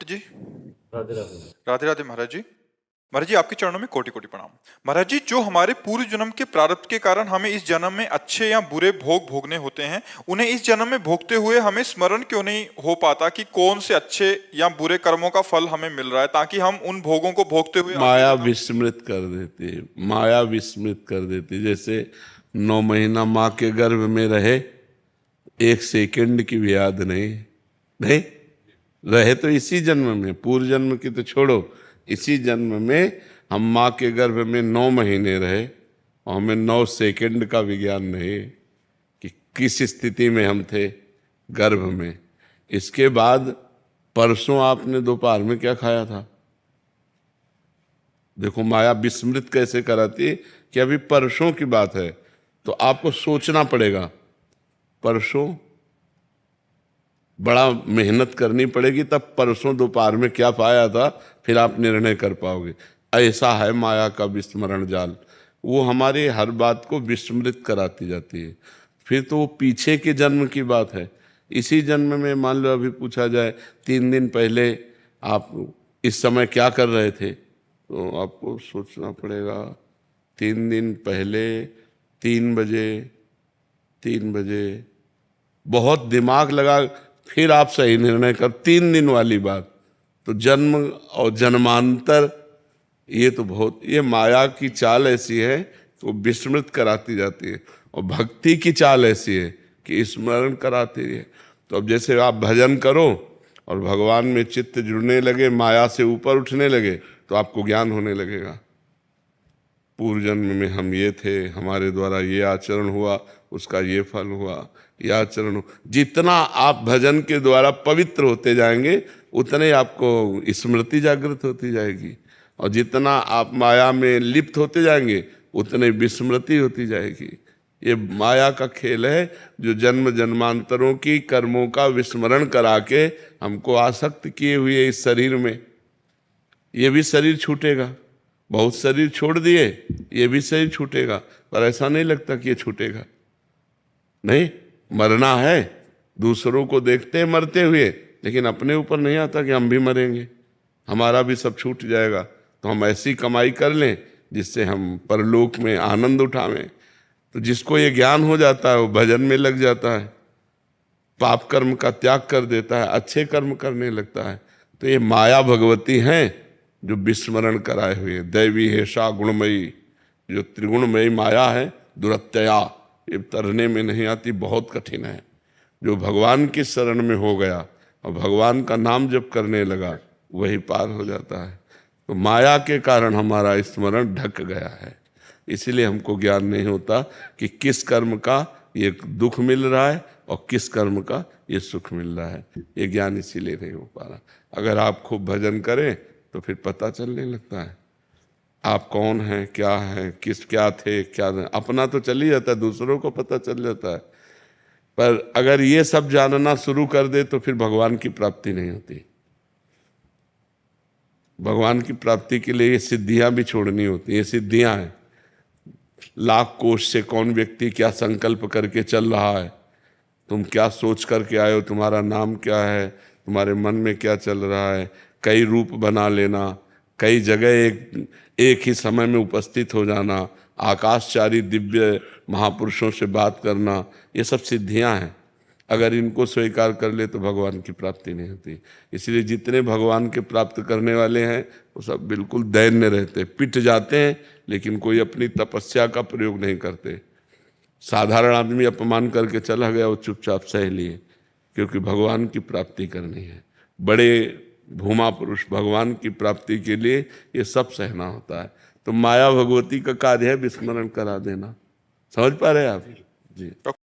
भट्ट जी। राधे राधे। राधे राधे महाराज जी। महाराज जी, आपके चरणों में कोटि कोटि प्रणाम। महाराज जी, जो हमारे पूर्व जन्म के प्रारब्ध के कारण हमें इस जन्म में अच्छे या बुरे भोग भोगने होते हैं, उन्हें इस जन्म में भोगते हुए हमें स्मरण क्यों नहीं हो पाता कि कौन से अच्छे या बुरे कर्मों का फल हमें मिल रहा है, ताकि हम उन भोगों को भोगते हुए माया विस्मृत कर देती है, माया विस्मृत कर देती है। जैसे 9 महीना माँ के गर्भ में रहे, 1 सेकंड की भी याद नहीं रहे। तो इसी जन्म में, पूर्व जन्म की तो छोड़ो, इसी जन्म में हम माँ के गर्भ में 9 महीने रहे और हमें 9 सेकंड का विज्ञान नहीं कि किस स्थिति में हम थे गर्भ में। इसके बाद परसों आपने दोपहर में क्या खाया था? देखो माया विस्मृत कैसे कराती है कि अभी परसों की बात है, तो आपको सोचना पड़ेगा। परसों बड़ा मेहनत करनी पड़ेगी, तब परसों दोपहर में क्या पाया था फिर आप निर्णय कर पाओगे। ऐसा है माया का विस्मरण जाल, वो हमारे हर बात को विस्मृत कराती जाती है। फिर तो वो पीछे के जन्म की बात है। इसी जन्म में मान लो अभी पूछा जाए 3 दिन पहले आप इस समय क्या कर रहे थे, तो आपको सोचना पड़ेगा। 3 दिन पहले 3 बजे बहुत दिमाग लगा, फिर आप सही निर्णय कर। 3 दिन वाली बात तो जन्म और जन्मांतर, ये तो बहुत, ये माया की चाल ऐसी है कि वो विस्मृत कराती जाती है, और भक्ति की चाल ऐसी है कि स्मरण कराती है। तो अब जैसे आप भजन करो और भगवान में चित्त जुड़ने लगे, माया से ऊपर उठने लगे, तो आपको ज्ञान होने लगेगा। पूर्व जन्म में हम ये थे, हमारे द्वारा ये आचरण हुआ, उसका ये फल हुआ, ये आचरण हुआ। जितना आप भजन के द्वारा पवित्र होते जाएंगे, उतने आपको स्मृति जागृत होती जाएगी, और जितना आप माया में लिप्त होते जाएंगे, उतने विस्मृति होती जाएगी। ये माया का खेल है, जो जन्म जन्मांतरों की कर्मों का विस्मरण करा के हमको आसक्त किए हुए इस शरीर में। ये भी शरीर छूटेगा, बहुत शरीर छोड़ दिए, ये भी शरीर छूटेगा, पर ऐसा नहीं लगता कि ये छूटेगा। नहीं, मरना है, दूसरों को देखते हैं मरते हुए, लेकिन अपने ऊपर नहीं आता कि हम भी मरेंगे, हमारा भी सब छूट जाएगा। तो हम ऐसी कमाई कर लें जिससे हम परलोक में आनंद उठावें। तो जिसको ये ज्ञान हो जाता है वो भजन में लग जाता है, पाप कर्म का त्याग कर देता है, अच्छे कर्म करने लगता है। तो ये माया भगवती हैं जो विस्मरण कराए हुए। दैवी हेषा गुणमयी, जो त्रिगुणमयी माया है, दुरत्यया, ये तरने में नहीं आती, बहुत कठिन है। जो भगवान की शरण में हो गया और भगवान का नाम जप करने लगा, वही पार हो जाता है। तो माया के कारण हमारा स्मरण ढक गया है, इसीलिए हमको ज्ञान नहीं होता कि किस कर्म का ये दुख मिल रहा है और किस कर्म का ये सुख मिल रहा है। ये ज्ञान इसीलिए नहीं हो पा रहा। अगर आप खूब भजन करें तो फिर पता चलने लगता है आप कौन हैं, क्या हैं, क्या थे, क्या नहीं। अपना तो चल ही जाता है, दूसरों को पता चल जाता है, पर अगर ये सब जानना शुरू कर दे तो फिर भगवान की प्राप्ति नहीं होती। भगवान की प्राप्ति के लिए ये सिद्धियां भी छोड़नी होती। ये सिद्धियां हैं, लाख कोष से कौन व्यक्ति क्या संकल्प करके चल रहा है, तुम क्या सोच करके आए हो, तुम्हारा नाम क्या है, तुम्हारे मन में क्या चल रहा है। कई रूप बना लेना, कई जगह एक ही समय में उपस्थित हो जाना, आकाशचारी दिव्य महापुरुषों से बात करना, ये सब सिद्धियां हैं। अगर इनको स्वीकार कर ले तो भगवान की प्राप्ति नहीं होती। इसलिए जितने भगवान के प्राप्त करने वाले हैं वो सब बिल्कुल दैन्य रहते, पिट जाते हैं, लेकिन कोई अपनी तपस्या का प्रयोग नहीं करते। साधारण आदमी अपमान करके चला गया, वो चुपचाप सह लिए, क्योंकि भगवान की प्राप्ति करनी है। बड़े भूमा पुरुष भगवान की प्राप्ति के लिए ये सब सहना होता है। तो माया भगवती का कार्य है विस्मरण करा देना। समझ पा रहे हैं आप जी?